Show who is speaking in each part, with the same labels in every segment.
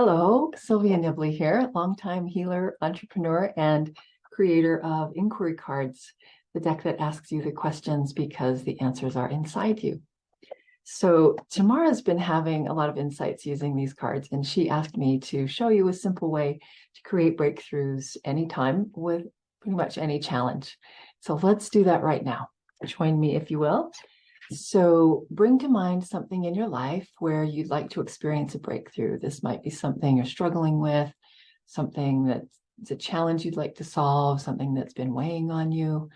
Speaker 1: Hello, Sylvia Nibley here, longtime healer, entrepreneur, and creator of Inquiry Cards, the deck that asks you the questions because the answers are inside you. So Tamara's been having a lot of insights using these cards, and she asked me to show you a simple way to create breakthroughs anytime with pretty much any challenge. So let's do that right now. Join me, if you will. So bring to mind something in your life where you'd like to experience a breakthrough. This might be something you're struggling with, something that's a challenge you'd like to solve, something that's been weighing on you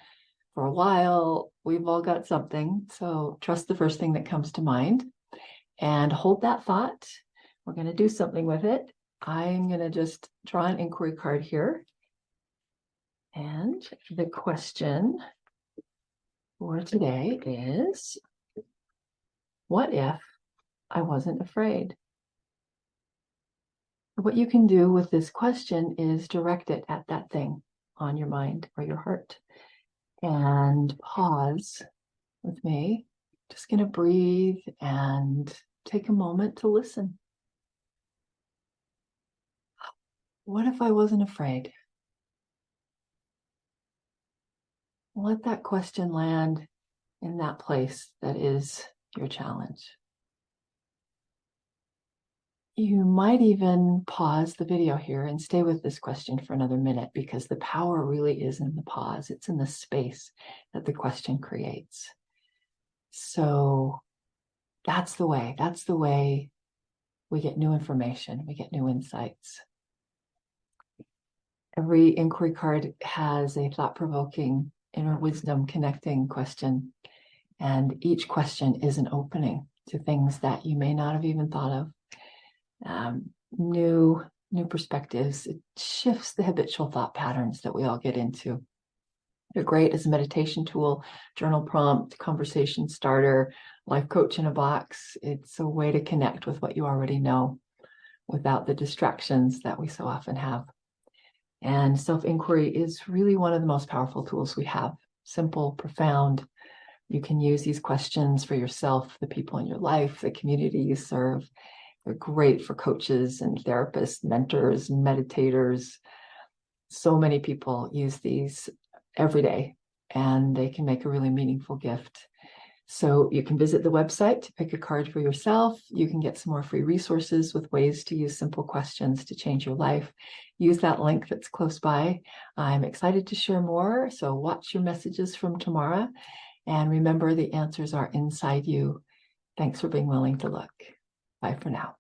Speaker 1: for a while. We've all got something. So trust the first thing that comes to mind and hold that thought. We're going to do something with it. I'm going to just draw an inquiry card here. And the question for today is, what if I wasn't afraid? What you can do with this question is direct it at that thing on your mind or your heart and pause with me. Just going to breathe and take a moment to listen. What if I wasn't afraid? Let that question land in that place that is your challenge. You might even pause the video here and stay with this question for another minute, because the power really is in the pause. It's in the space that the question creates. So that's the way we get new information, we get new insights. Every inquiry card has a thought-provoking, inner wisdom connecting question, and each question is an opening to things that you may not have even thought of. New perspectives. It shifts the habitual thought patterns that we all get into. They're great as a meditation tool, journal prompt, conversation starter, life coach in a box. It's a way to connect with what you already know without the distractions that we so often have. And self-inquiry is really one of the most powerful tools we have. Simple, profound. You can use these questions for yourself, the people in your life, the community you serve. They're great for coaches and therapists, mentors, meditators. So many people use these every day, and they can make a really meaningful gift. So you can visit the website to pick a card for yourself. You can get some more free resources with ways to use simple questions to change your life. Use that link that's close by. I'm excited to share more, so watch your messages from Tamara. And remember, the answers are inside you. Thanks for being willing to look. Bye for now.